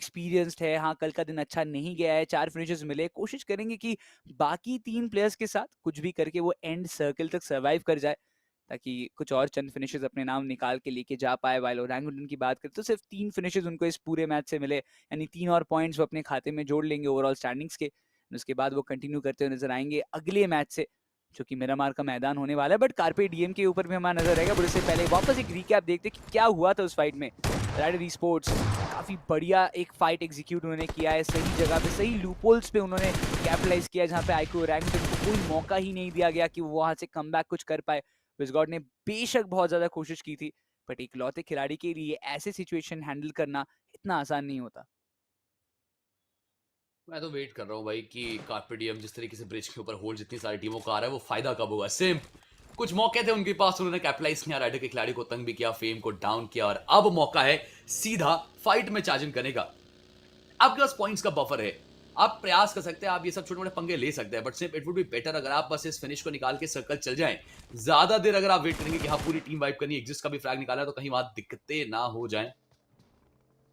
Experienced है, हाँ कल का दिन अच्छा नहीं गया है, 4 फिनिशेस मिले, कोशिश करेंगे कि बाकी 3 प्लेयर्स के साथ कुछ भी करके वो एंड सर्कल तक सर्वाइव कर जाए, ताकि कुछ और चंद फिनिशेस अपने नाम निकाल के लेके जा पाए। वाइल ओरंगुटन की बात करें तो सिर्फ 3 फिनिशेस उनको इस पूरे मैच से मिले, यानी 3 और पॉइंट्स वो अपने खाते में जोड़ लेंगे ओवरऑल स्टैंडिंग्स के। उसके बाद वो कंटिन्यू करते हुए नजर आएंगे अगले मैच से, जो कि मिरामार का मैदान होने वाला है। बट कार्पे डीएम के ऊपर भी हमारा नजर रहेगा, बट उससे पहले वापस एक रिकैप देखते हैं कि क्या हुआ था उस फाइट में। राइडर स्पोर्ट्स काफी बढ़िया एक फाइट एग्जीक्यूट उन्होंने किया है, सही जगह पे सही लूपहोल्स पे उन्होंने कैपिटलाइज किया, जहां पे आइको ओरंगुटन को कोई मौका ही नहीं दिया गया कि वो वहां से कमबैक कुछ कर पाए। विजगॉड ने बेशक बहुत ज्यादा कोशिश की थी, बट एक लौते खिलाड़ी के लिए ऐसे सिचुएशन हैंडल करना इतना आसान नहीं होता। मैं तो वेट कर रहा हूँ भाई कि कार्पेट डीएम जिस तरीके से ब्रिज के ऊपर होल्ड जितनी सारी टीमों का आ रहा है वो फायदा कब होगा। सिम्प कुछ मौके थे उनके पास, उन्होंने कैपिटलाइज किया, राइडर के खिलाड़ी को तंग भी किया, फेम को डाउन किया, और अब मौका है सीधा फाइट में चार्जिंग करने का। आपके पास पॉइंट्स का बफर है, आप प्रयास कर सकते हैं, आप ये सब छोटे मोटे पंगे ले सकते हैं, बट सिर्फ इट वुड बी बेटर अगर आप बस इस फिनिश को निकाल के सर्कल चल जाएं। ज्यादा देर अगर आप वेट करेंगे कि हाँ पूरी टीम वाइप करनी, एग्जिस्ट का भी फ्लैग निकाला है, तो कहीं वहां दिक्कतें ना हो जाएं।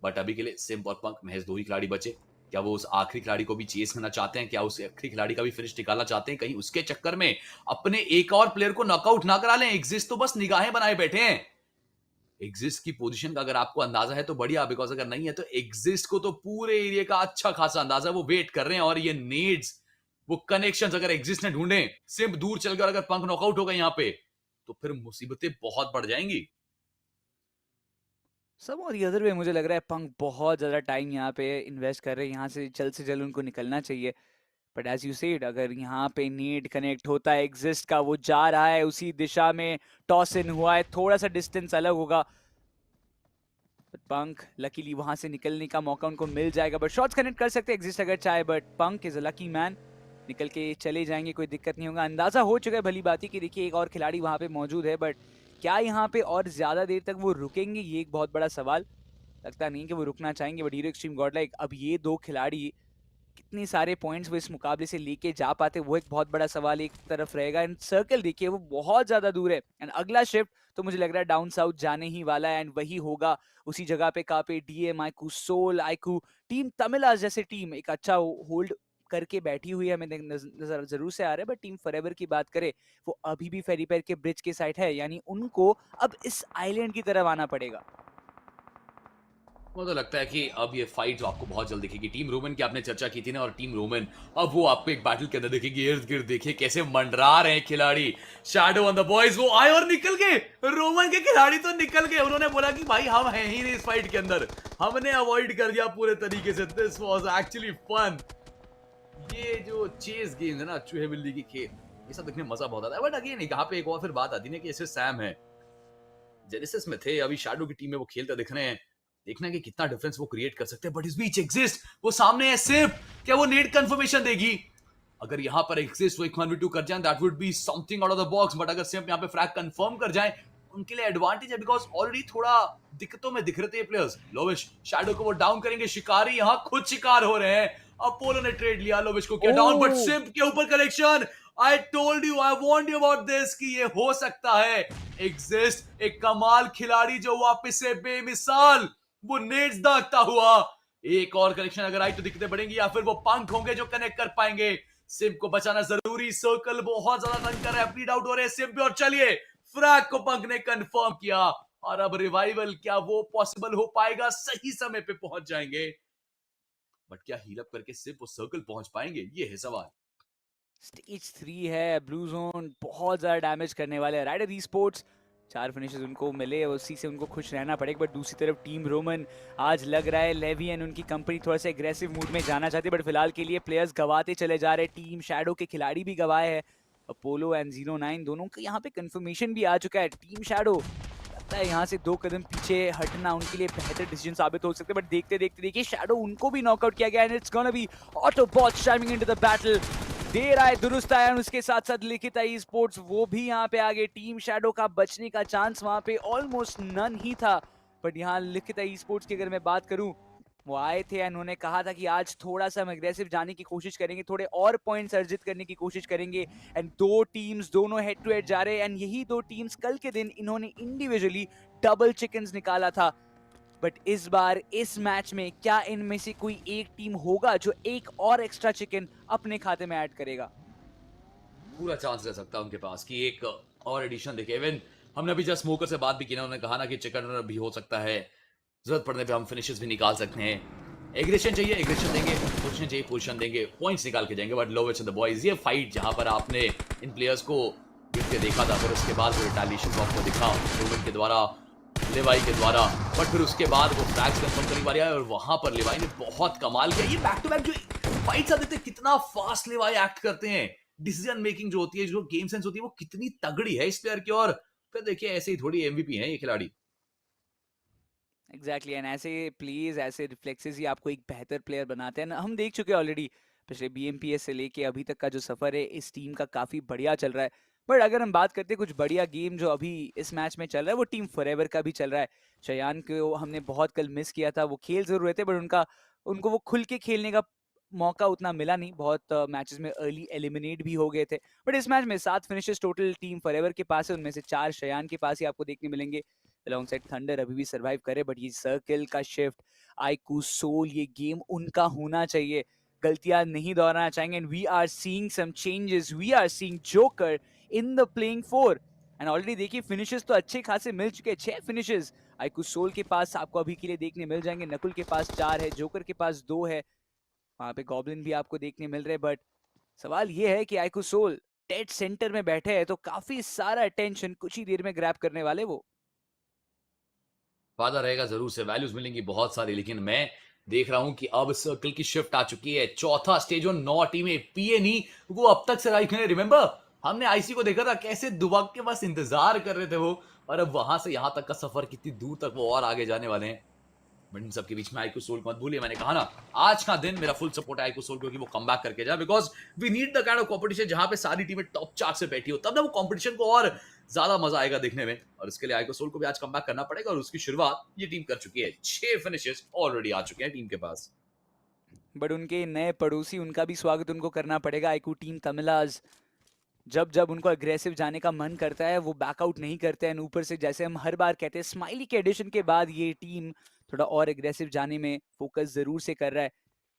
बट अभी के लिए सिम्प और पंक महज 2 ही खिलाड़ी बचे। क्या वो उस आखिरी खिलाड़ी को भी चेस करना चाहते हैं? क्या उस आखिरी खिलाड़ी का भी फिनिश निकालना चाहते हैं? कहीं उसके चक्कर में अपने एक और प्लेयर को नॉकआउट ना करा लें। एग्जिस्ट तो बस निगाहें बनाए बैठे हैं। एग्जिस्ट की पोजीशन का अगर आपको अंदाजा है तो बढ़िया, बिकॉज अगर नहीं है तो एग्जिस्ट को तो पूरे एरिया का अच्छा खासा अंदाजा है, वो वेट कर रहे हैं। और ये नीड्स, वो कनेक्शंस अगर एग्जिस्ट ने ढूंढे, सिर्फ दूर चल कर अगर पंख नॉकआउट हो गए यहाँ पे, तो फिर मुसीबतें बहुत बढ़ जाएंगी। सब और अदर वे मुझे लग रहा है पंक बहुत ज़्यादा टाइम यहाँ पे इन्वेस्ट कर रहे हैं, यहाँ से जल्द उनको निकलना चाहिए। बट एज यू सेड, अगर यहाँ पे नीड कनेक्ट होता है एग्जिस्ट का, वो जा रहा है उसी दिशा में, टॉस इन हुआ है, थोड़ा सा डिस्टेंस अलग होगा, बट पंक लकीली वहां से निकलने का मौका उनको मिल जाएगा। बट शॉट्स कनेक्ट कर सकते हैं एग्जिस्ट अगर चाहे, but punk is a lucky man, निकल के चले जाएंगे, कोई दिक्कत नहीं होगा। अंदाजा हो चुका है भली बात ही कि देखिए एक और खिलाड़ी वहां पे मौजूद है, बट क्या यहाँ पे और ज्यादा देर तक वो रुकेंगे, ये एक बहुत बड़ा सवाल। लगता नहीं कि वो रुकना चाहेंगे, बट हीरो एक्सट्रीम गॉडलाइक अब ये 2 खिलाड़ी कितने सारे पॉइंट्स वो इस मुकाबले से लेके जा पाते, वो एक बहुत बड़ा सवाल एक तरफ रहेगा। एंड सर्कल देखिए वो बहुत ज्यादा दूर है, एंड अगला शिफ्ट तो मुझे लग रहा है डाउन साउथ जाने ही वाला है, एंड वही होगा उसी जगह पे कापे डीएम, आइकू सोल, आइकू टीम तमिलास जैसे टीम एक अच्छा होल्ड करके बैठी हुई है, हमें नजर जरूर से आ रहा है। बट टीम फॉरएवर की बात करें, वो अभी भी फेरी पैर के ब्रिज के साइड है, यानी उनको अब इस आइलैंड की तरफ आना पड़ेगा। मुझे तो लगता है कि अब ये फाइट जो आपको बहुत जल्द दिखेगी, टीम रोमन की आपने चर्चा की थी ना, और टीम रोमन अब वो आपको एक बैटल के अंदर दिखेगी। इर्द गिर्द देखिए कैसे मंडरा रहे हैं खिलाड़ी। शैडो ऑन द बॉयज वो आए और निकल गए, रोमन के खिलाड़ी तो निकल गए। उन्होंने बोला कि भाई हम हैं ही नहीं इस फाइट के अंदर, हमने अवॉइड कर दिया पूरे तरीके से। This was actually fun. ये जो चेस गेम है ना, चूहे बिल्ली की खेल, ये सब देखने में मजा बहुत आता है। बट अगेन यहाँ पे एक और फिर बात आती है कि ऐसे सैम है, जेनेसिस में थे, अभी शैडो की टीम में वो खेलते दिख रहे हैं। देखना कि कितना डिफरेंस वो क्रिएट कर सकते हैं। बट इस बीच एग्जिस्ट वो सामने है सिर्फ, क्या वो नेट कंफर्मेशन देगी? अगर यहाँ पर एग्जिस्ट वो 1v2 कर जाए, that would be something out of the box. But अगर सिर्फ यहाँ पे फ्रैग कंफर्म कर जाए, उनके लिए एडवांटेज है, बिकॉज ऑलरेडी थोड़ा दिक्कतों में दिख रहे थे प्लेयर्स। लोविश शैडो को वो डाउन करेंगे, शिकारी यहाँ खुद शिकार हो रहे हैं। अपोलो ने ट्रेड लिया, लोविश को किया डाउन, बट ओ सिम्प के ऊपर collection. I told you, I warned you about this कि ये हो सकता है। एग्जिस्ट एक कमाल खिलाड़ी जो वापस से बेमिसाल वो नेट्स दागता हुआ। एक और कनेक्शन अगर आई तो दिक्कतें बढ़ेंगी, या फिर वो पंख होंगे जो कनेक्ट कर पाएंगे। सिम्प को बचाना जरूरी, सर्कल बहुत ज्यादा तंग कर रहा है, ब्लीड आउट हो रहे हैं सिम्प, और चलिए फ्रैग को पंख ने कंफर्म किया। और अब रिवाइवल क्या वो पॉसिबल हो पाएगा? सही समय पे पहुंच जाएंगे, बट क्या हील अप करके सिर्फ वो सर्कल पहुंच पाएंगे, ये है सवाल। स्टेज 3 है, ब्लू जोन बहुत ज़्यादा डैमेज करने वाले हैं। राइडर ई स्पोर्ट्स 4 फिनिशेस उनको मिले, उसी से उनको खुश रहना पड़ेगा। बट दूसरी तरफ टीम रोमन, आज लग रहा है लेवी एंड उनकी कंपनी थोड़ा सा एग्रेसिव मूड में जाना चाहती है, बट फिलहाल के लिए प्लेयर्स गवाते चले जा रहे हैं। टीम शैडो के खिलाड़ी भी गवाए हैं, अपोलो एंड 09 दोनों का यहाँ पे कंफर्मेशन भी आ चुका है। टीम शैडो लगता है यहाँ से 2 कदम पीछे हटना उनके लिए बेहतर डिसीजन साबित हो सकता है। बट देखते देखते देखिए शैडो उनको भी नॉकआउट किया गया, and it's gonna be Autobot streaming into the battle. देर आए दुरुस्त आया, और उसके साथ साथ लिखित आई स्पोर्ट्स वो भी यहाँ पे आगे। टीम शैडो का बचने का चांस वहां पे ऑलमोस्ट नन ही था, बट यहाँ लिखित आई स्पोर्ट्स की अगर मैं बात करूं, वो आए थे, उन्होंने कहा था कि आज थोड़ा सा हम एग्रेसिव जाने की कोशिश करेंगे, थोड़े और पॉइंट्स अर्जित करने की कोशिश करेंगे। एंड 2 टीम्स दोनों हेड टू हेड जा रहे हैं, एंड यही 2 टीम्स कल के दिन इन्होंने इंडिविजुअली डबल चिकन्स निकाला था। बट इस बार इस मैच में क्या इनमें से कोई एक टीम होगा जो एक और एक्स्ट्रा चिकन अपने खाते में ऐड करेगा? पूरा चांस रह सकता है उनके पास कि एक और एडिशन देखे। इवन हमने अभी जस्ट स्मोकर से बात भी की ना, उन्होंने कहा ना कि चिकन रनर भी हो सकता है, जरूरत पड़ने पे हम फिनिशेस भी निकाल सकते हैं। एग्रेशन चाहिए, एग्रेशन देंगे, पोजीशन चाहिए, पोजीशन देंगे, पॉइंट्स निकाल के जाएंगे। बट लोवेस्ट द बॉयज, ये फाइट जहां पर आपने इन प्लेयर्स को गिर के देखा था, फिर उसके बाद वो रिटालिएशन को आपको दिखा रोबन के द्वारा, लेवाई के द्वारा, बट फिर उसके बाद वो फ्लैग्स कंफर्म करने वाली है और वहां पर लेवाई ने बहुत कमाल किया। ये बैक टू बैक जो फाइट्स आते थे, कितना फास्ट लेवाई एक्ट करते हैं, डिसीजन मेकिंग जो होती है, जो गेम सेंस होती है, वो कितनी तगड़ी है इस प्लेयर की। और फिर देखिए ऐसे ही थोड़ी एमवीपी है ये खिलाड़ी। एग्जैक्टली एंड ऐसे प्लेज, ऐसे रिफ्लेक्सेस ही आपको एक बेहतर प्लेयर बनाते हैं। हम देख चुके हैं ऑलरेडी, पिछले बीएमपीएस से लेके अभी तक का जो सफर है इस टीम का काफी बढ़िया चल रहा है। बट अगर हम बात करते हैं कुछ बढ़िया गेम जो अभी इस मैच में चल रहा है, वो टीम फॉरएवर का भी चल रहा है। शयान को हमने बहुत कल मिस किया था, वो खेल जरूर रहे थे बट उनको वो खुल के खेलने का मौका उतना मिला नहीं। बहुत मैचेस में अर्ली एलिमिनेट भी हो गए थे। बट इस मैच में 7 फिनिशेस टोटल टीम फॉरएवर के पास है, उनमें से 4 शयान के पास ही आपको देखने मिलेंगे। अलोंगसाइड थंडर अभी भी सरवाइव करे, बट ये सर्किल का शिफ्ट, आईकू सोल, ये गेम उनका होना चाहिए। गलतियां नहीं दोहराना चाहेंगे। And we are seeing some changes, we are seeing Joker in the playing four. And already देखिए फिनिशेस तो अच्छे खासे मिल चुके हैं, 6 फिनिशेस आईकू सोल के पास आपको अभी के लिए देखने मिल जाएंगे। नकुल के पास 4 है, जोकर के पास 2 है, वहां पे गॉब्लिन भी आपको देखने मिल रहे हैं। बट सवाल ये है कि आईकू सोल डेड सेंटर में बैठे हैं, तो काफी सारा अटेंशन कुछ ही देर में ग्रैब करने वाले वो। फायदा रहेगा जरूर से, वैल्यूज मिलेंगी बहुत सारी, लेकिन मैं देख रहा हूं कि अब सर्कल की शिफ्ट आ चुकी है। चौथा स्टेज और 9 टीमें, पीएनई वो अब तक सर्वाइव करें। रिमेंबर हमने आईसी को देखा था कैसे दुबक के बस इंतजार कर रहे थे वो, और अब वहां से यहां तक का सफर कितनी दूर तक वो और आगे जाने वाले हैं। बट इन सबके बीच में आईकू सोल को मत भूलिए, मैंने कहा ना आज का दिन मेरा फुल सपोर्ट है आईकू सोल, क्योंकि वो कम बैक करके जाए। Because we need the kind of competition जहां पे सारी टीमें टॉप 4 से बैठी हो, तब ना वो कॉम्पिटिशन को और ज्यादा मजा आएगा देखने में। और इसके लिए आईकू सोल को भी आज कम बैक करना पड़ेगा, और उसकी शुरुआत ये टीम कर चुकी है। 6 फिनिशेस ऑलरेडी आ चुके हैं टीम के पास। बट उनके नए पड़ोसी, उनका भी स्वागत उनको करना पड़ेगा। आईकू टीम तमिलाज, जब जब उनको अग्रेसिव जाने का मन करता है वो बैकआउट नहीं करते हैं। ऊपर से जैसे हम हर बार कहते हैं, स्माइली के एडिशन के बाद ये टीम थोड़ा और अग्रेसिव जाने में फोकस जरूर से कर रहा है।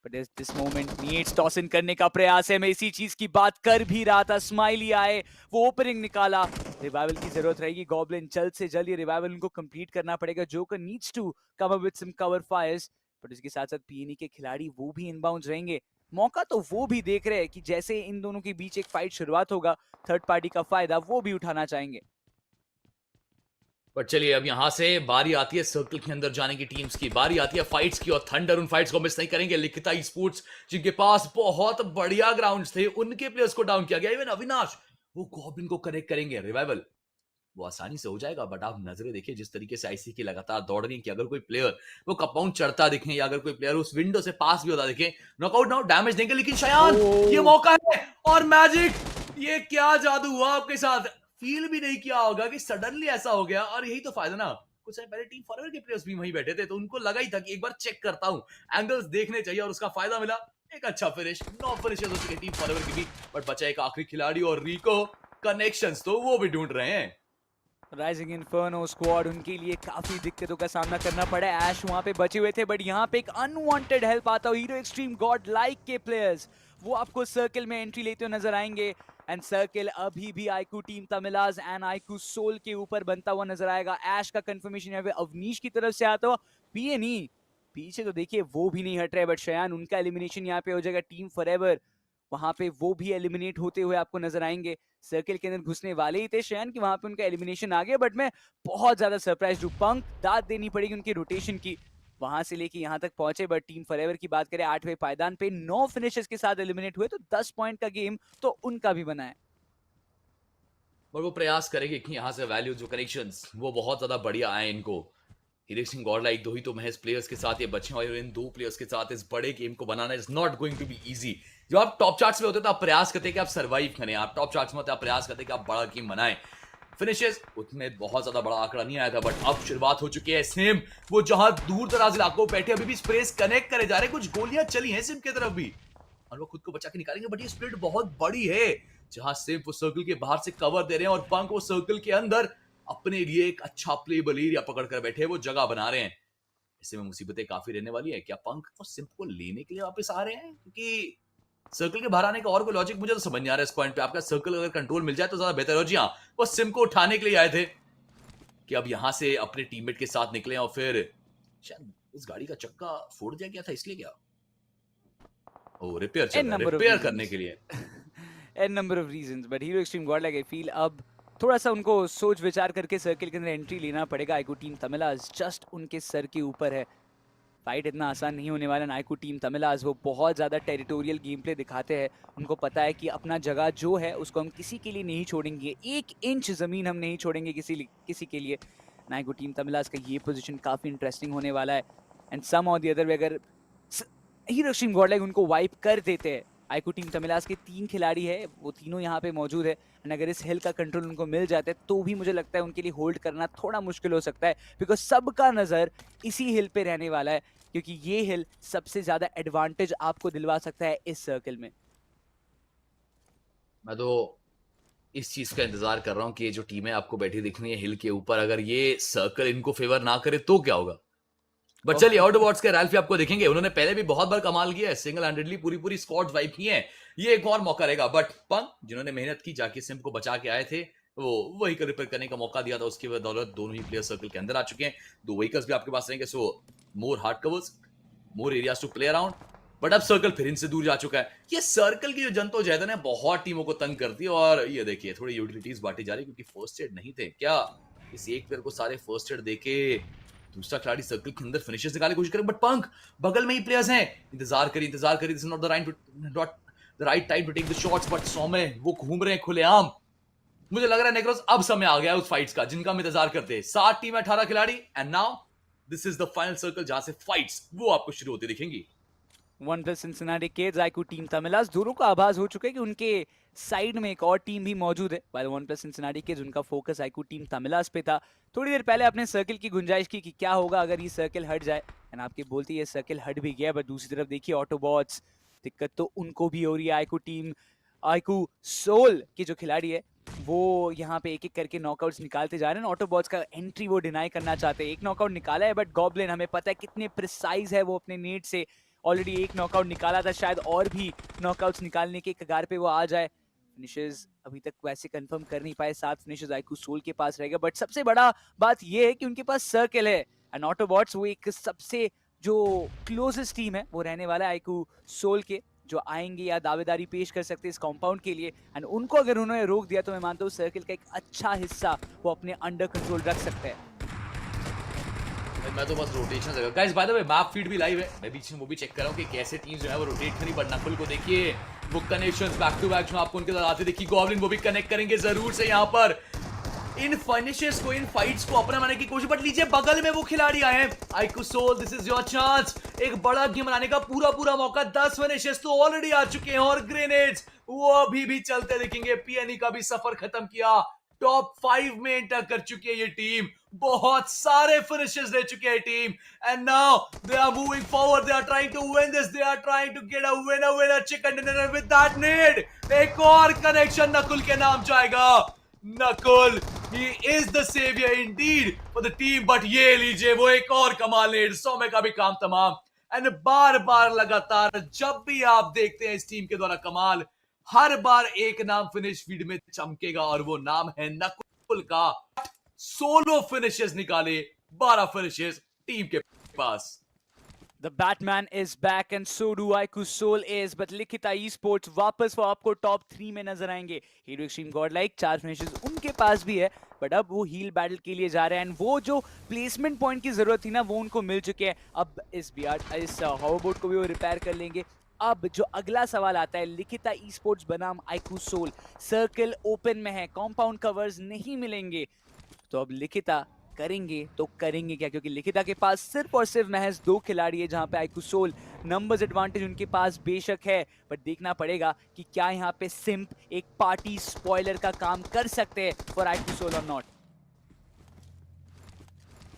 But this moment needs toss in करने का प्रयास है। मैं इसी चीज की बात कर भी रहा था। स्माइली आए, वो ओपनिंग निकाला, रिवाइवल की जरूरत रहेगी। गॉब्लिन जल्द से जल्द ये रिवाइवल उनको कंप्लीट करना पड़ेगा। Joker needs to come up with some cover fires. But इसके साथ साथ पीएनई के खिलाड़ी वो भी इनबाउंड रहेंगे। मौका तो वो भी देख रहे हैं कि जैसे इन दोनों के बीच एक फाइट शुरुआत होगा, थर्ड पार्टी का फायदा वो भी उठाना चाहेंगे। पर चलिए अब यहां से बारी आती है सर्कल के अंदर जाने की टीम्स की, बारी आती है फाइट्स की, और थंडर उन फाइट्स को मिस नहीं करेंगे। लिखिता स्पोर्ट्स जिनके पास बहुत बढ़िया ग्राउंड्स थे, उनके प्लेयर्स को डाउन किया गया। इवन अविनाश वो गॉब्लिन को कनेक्ट करेंगे। रिवाइवल वो आसानी से हो जाएगा, बट आप नजरें देखिए जिस तरीके से आईसी की लगातार दौड़ रही है कि अगर कोई प्लेयर वो कंपाउंड चढ़ता दिखे, या अगर कोई प्लेयर उस विंडो से पास भी होता दिखे, नॉकआउट नाउ डैमेज देंगे। लेकिन शयान ये मौका है, और मैजिक, ये क्या जादू हुआ आपके साथ। फील भी नहीं किया होगा कि सडनली ऐसा हो गया। और यही तो फायदा ना, कुछ समय पहले टीम फॉरवर्ड के प्लेयर्स भी वहीं बैठे थे, तो उनको लगा ही था कि एक बार चेक करता हूं, एंगल्स देखने चाहिए, और उसका फायदा मिला। एक अच्छा फिनिश, 9 फिनिशेस हो चुके टीम फॉरवर्ड की भी, बट बचा एक आखिरी खिलाड़ी, और रिको कनेक्शंस तो वो भी ढूंढ रहे हैं। राइजिंग इन्फर्नो स्क्वाड, उनके लिए काफी दिक्कतों का सामना करना पड़ा। ऐश वहां पे बचे हुए थे, बट यहाँ पे एक अनवांटेड हेल्प आता है। हीरो एक्सट्रीम गॉड लाइक के प्लेयर्स वो आपको सर्किल में एंट्री लेते हुए नजर आएंगे। एंड सर्किल अभी भी iQOO team Tamilas and iQOO Soul के ऊपर बनता हुआ नजर आएगा। ऐश का कंफर्मेशन यहाँ पे अवनीश की तरफ से आता हुआ। पीएनई पीछे तो देखिए वो भी नहीं हट रहे, बट शयान उनका एलिमिनेशन यहाँ पे हो जाएगा। टीम फॉरएवर वहां पे वो भी एलिमिनेट होते हुए आपको नजर आएंगे। सर्किल के अंदर घुसने वाले ही थे शयन कि वहां पे उनका एलिमिनेशन आ गया। बट मैं बहुत ज्यादा सरप्राइज हूँ। पंख दाद देनी पड़ेगी उनकी रोटेशन की, वहां से लेके यहाँ तक पहुंचे। बट टीम फॉरएवर की बात करें, 8वें पायदान पे 9 फिनिशेस के साथ एलिमिनेट हुए, तो 10 पॉइंट का गेम तो उनका भी बना है। और वो प्रयास करेंगे कि यहाँ से वैल्यू जो कनेक्शंस वो बहुत ज्यादा बढ़िया आए इनको। हीरो सिंह गॉड लाइक दो ही तो महज प्लेयर्स के साथ ये बचे, और इन दो प्लेयर्स के साथ इस बड़े गेम को बनाना is not going to be easy. जब आप टॉप चार्ट्स में होते तो आप प्रयास करते कि आप सर्वाइव करें, आप टॉप चार्ट्स में होते आप प्रयास करते कि आप बड़ा गेम बनाएं। फिनिशेस उतने बहुत ज्यादा बड़ा आंकड़ा नहीं आया था, बट अब शुरुआत हो चुकी है। सेम वो जहां दूर दराज इलाकों में बैठे अभी भी स्प्रेस कनेक्ट करे जा रहे हैं, कुछ गोलियां चली हैं सिम की तरफ भी, और वो खुद को बचा के निकालेंगे। बट ये स्प्लिट बहुत बड़ी है, जहां सिर्फ वो सर्कल के बाहर से कवर दे रहे हैं, और पंक वो सर्कल के अंदर अपने लिए एक अच्छा प्लेबल एरिया पकड़ कर बैठे, वो जगह बना रहे हैं। ऐसे में मुसीबतें काफी रहने वाली है। क्या पंक और सिम्प को लेने के लिए वापस आ रहे हैं? क्योंकि सर्कल के बाहर आने का और कोई लॉजिक मुझे तो समझ नहीं आ रहा है इस पॉइंट पे। आपका सर्कल अगर कंट्रोल मिल जाए तो ज्यादा बेहतर हो। जी हाँ, वो सिम्प को उठाने के लिए आए थे कि अब यहाँ से अपने टीममेट के साथ निकले और फिर शायद इस गाड़ी का चक्का फोड़ दिया गया था इसलिए क्या? ओ रिपेयर चल एन रहा है, नंबर ऑफ रिपेयर करने रीजंस के लिए। An number of reasons but hero extreme god like I feel अब थोड़ा सा उनको सोच विचार करके सर्किल के अंदर एंट्री लेना पड़ेगा। आईकू टीम तमिलाज जस्ट उनके सर के ऊपर है। फाइट इतना आसान नहीं होने वाला। नायकू टीम तमिलाज वो बहुत ज़्यादा टेरिटोरियल गेम प्ले दिखाते हैं। उनको पता है कि अपना जगह जो है उसको हम किसी के लिए नहीं छोड़ेंगे, 1 इंच ज़मीन हम नहीं छोड़ेंगे किसी के लिए। नायकू टीम तमिलाज का ये पोजीशन काफ़ी इंटरेस्टिंग होने वाला है। एंड सम और दी अदर वे अगर हीरो एक्सट्रीम गॉडलाइक उनको वाइप कर देते हैं। आईकू टीम तमिलाज के 3 खिलाड़ी है, वो तीनों यहाँ पे मौजूद है। एंड अगर इस हिल का कंट्रोल उनको मिल जाता है तो भी मुझे लगता है उनके लिए होल्ड करना थोड़ा मुश्किल हो सकता है, बिकॉज सबका नज़र इसी हिल पे रहने वाला है, क्योंकि ये हिल सबसे ज्यादा एडवांटेज आपको दिलवा सकता है इस सर्कल में। मैं तो इस चीज का इंतजार कर रहा हूँ कि ये जो टीमें आपको बैठी दिखनी है हिल के ऊपर, अगर ये सर्कल इनको फेवर ना करे तो क्या होगा। बट चलिए, आउटबॉट्स के रैल्फी आपको देखेंगे। उन्होंने पहले भी बहुत बार कमाल किया है, सिंगल हैंडेडली पूरी स्क्वाड वाइप की है। ये एक और मौका रहेगा। बट पंक जिन्होंने मेहनत की, जाके सिम्प को बचा के आए थे, वो वहीकल रिपेयर करने का मौका दिया था, उसकी बदौलत दोनों ही प्लेयर सर्कल के अंदर आ चुके हैं। 2 व्हीकल्स भी आपके पास रहेंगे, so more hard covers, more areas to play around. But अब सर्कल फिर इनसे दूर जा चुका है। ये सर्कल की जो जद्दोजहद है बहुत टीमों को तंग करती है। और ये देखिए थोड़ी यूटिलिटीज बांटी जा रही क्योंकि फर्स्ट एड नहीं थे। क्या इस एक प्लेयर को सारे फर्स्ट एड देके दूसरा खिलाड़ी सर्कल के अंदर फिनिशर्स निकालने की कोशिश करे? बट पंक बगल में ही प्लेयर्स हैं। इंतजार करिए this is not the right time to take the shots. But Saumya वो घूम रहे हैं खुलेआम। मुझे लग रहा है नेक्रोस अब समय आ गया है उस फाइट्स का जिनका हम इंतजार करते हैं। 7 टीम 18 खिलाड़ी and now this is the final circle जहां से फाइट्स वो आपको शुरू होती दिखेंगी। OnePlus Cincinnati Kids, iQOO team Tamilas, दोनों का आभास हो चुका है कि उनके साइड में एक और टीम भी मौजूद है। While one plus Cincinnati kids उनका फोकस आईकू टीम तमिलाज पे था। थोड़ी देर पहले अपने सर्कल की गुंजाइश की कि क्या होगा अगर ये सर्कल हट जाए, एंड आपके बोलते ये सर्कल हट भी गया। बट दूसरी तरफ देखिए ऑटोबॉट्स, दिक्कत तो उनको भी हो रही है। आईकू सोल के जो खिलाड़ी है वो यहाँ पे एक एक करके नॉकआउट्स निकालते जा रहे हैं। ऑटोबॉट्स का एंट्री वो डिनाई करना चाहते हैं। एक नॉकआउट निकाला है बट गॉब्लिन हमें पता है कितने प्रिसाइज है वो अपने नेट से। ऑलरेडी एक नॉकआउट निकाला था, शायद और भी नॉकआउट्स निकालने के कगार पे वो आ जाए। फिनिशेस अभी तक वैसे कंफर्म कर नहीं पाए। 7 फिनिशेस आईकू सोल के पास रहेगा। बट सबसे बड़ा बात ये है कि उनके पास सर्कल है एंड ऑटोबॉट्स वो एक सबसे जो क्लोजेस्ट टीम है वो रहने वाला है आईकू सोल के, जो आएंगे या दावेदारी पेश कर सकते हैं इस कॉम्पाउंड के लिए। एंड उनको अगर उन्होंने रोक दिया तो मैं मानता हूँ सर्कल का एक अच्छा हिस्सा वो अपने अंडर कंट्रोल रख सकते हैं। मैं तो बस रोटेशन से guys, by the way map feed भी लाइव है। मैं बीच में वो भी चेक कर रहा हूं कि कैसे टीम्स जो है वो रोटेट करी। बट नकुल को देखिए वो कनेक्शंस बैक टू बैक जो आपको उनके साथ आते देखिए। गॉब्लिन वो भी कनेक्ट करेंगे जरूर से यहाँ पर इन फिनिशेस को, इन फाइट्स को अपना बनाने की कोशिश। बट लीजिए बगल में वो खिलाड़ी आए हैं। IQOO Soul, this is your chance. एक बड़ा गेम बनाने का पूरा मौका। 10 फिनिशेस तो ऑलरेडी आ चुके हैं और ग्रेनेड्स वो अभी भी चलते दिखेंगे। पीएनई का भी सफर खत्म किया। टॉप 5 में एंटर कर चुकी है ये टीम। बहुत सारे फिनिशेस दे चुके हैं team and now they are moving forward. They are trying to win this. They are trying to get a winner chicken dinner with that need. एक और कनेक्शन नकुल के नाम जाएगा। Nakul he is the savior indeed for the team। But ये लीजिए वो एक और कमाल नेड। सौम्य का भी काम तमाम। एंड बार लगातार जब भी आप देखते हैं इस टीम के द्वारा कमाल, हर बार एक नाम फिनिश फीड में चमकेगा और वो नाम है नकुल का। 16 फिनिशेस निकाले, 12 फिनिशेस टीम के पास। The Batman is back and so do Aiku Soul is, but Likita Esports वापस वो आपको टॉप 3 में नजर आएंगे। हीरो एक्सट्रीम गॉडलाइक 4 फिनिशेस उनके पास भी है, बट अब वो हील बैटल के लिए जा रहे हैं एंड वो जो प्लेसमेंट पॉइंट की जरूरत थी ना वो उनको मिल चुके हैं। अब इस हॉवरबोट को भी वो रिपेयर कर लेंगे। अब जो अगला सवाल आता है, लिखिता ई स्पोर्ट्स बनाम आईकू सोल, सर्कल ओपन में है, कॉम्पाउंड कवर्स नहीं मिलेंगे, तो अब लिखिता करेंगे तो करेंगे क्या? क्योंकि लिखिता के पास सिर्फ और सिर्फ महज 2 खिलाड़ी है, जहां पे आईकू सोल नंबर्स एडवांटेज उनके पास बेशक है, बट देखना पड़ेगा कि क्या यहाँ पे सिम्प एक पार्टी स्पॉइलर का काम कर सकते हैं फॉर आईकू सोल और नॉट।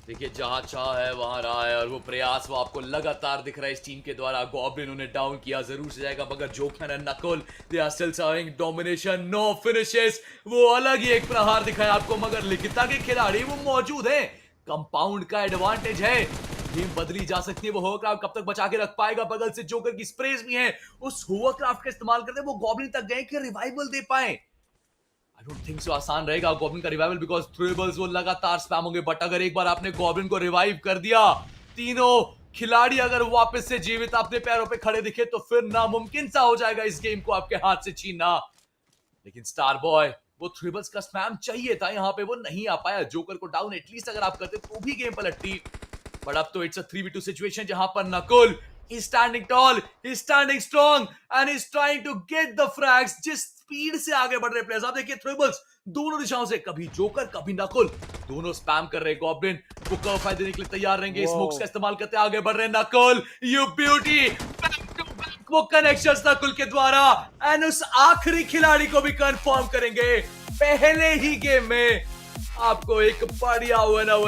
देखिए जहां चाह है वहां रहा है और वो प्रयास वो आपको लगातार दिख रहा है इस टीम के द्वारा। गॉब्लिन उन्हें डाउन किया जरूर से जाएगा, मगर Joker and Nakul they are still serving domination. 9 finishes, वो अलग ही एक प्रहार दिखाया आपको, मगर लिखिता के खिलाड़ी वो मौजूद हैं। कंपाउंड का एडवांटेज है। गेम बदली जा सकती है। वो होवरक्राफ्ट कब तक बचा के रख पाएगा? बगल से जोकर की स्प्रेज भी हैं। उस होवरक्राफ्ट का इस्तेमाल करते वो गॉब्लिन तक गए कि रिवाइवल दे पाए। आई डोंट थिंक सो आसान रहेगा गॉब्लिन का रिवाइवल, बिकॉज थ्रेबल्स वो लगातार स्पैम होंगे। बट अगर एक बार आपने गॉब्लिन को रिवाइव कर दिया, तीनों खिलाड़ी अगर वापस से जीवित अपने पैरों पे खड़े दिखे, तो फिर नामुमकिन सा हो जाएगा इस गेम को आपके हाथ से छीनना। लेकिन स्टार बॉय, वो थ्रिबल्स का स्पैम चाहिए था, यहाँ पे वो नहीं आ पाया। जोकर को डाउन एटलीस्ट अगर आप करते तो भी गेम पलटती। बट अब तो इट्स अ 3v2 सिचुएशन, जहां पर Nakul he's standing tall, he's standing strong and he's trying to get the frags। जिस स्पीड से आगे बढ़ रहे प्लेयर्स, आप देखिए थ्रिबल्स दोनों दिशाओं से, कभी जोकर कभी नकुल, दोनों स्पैम कर रहे। गॉब्लिन वो कर्व फाइट देने के लिए तैयार रहेंगे, स्मोक्स का इस्तेमाल करते आगे बढ़ रहे नकुल। यू ब्यूटी, वो कनेक्शंस नकुल के द्वारा, एंड उस आखिरी खिलाड़ी को भी कंफर्म करेंगे पहले ही गेम में। आपको एक बढ़िया 1-1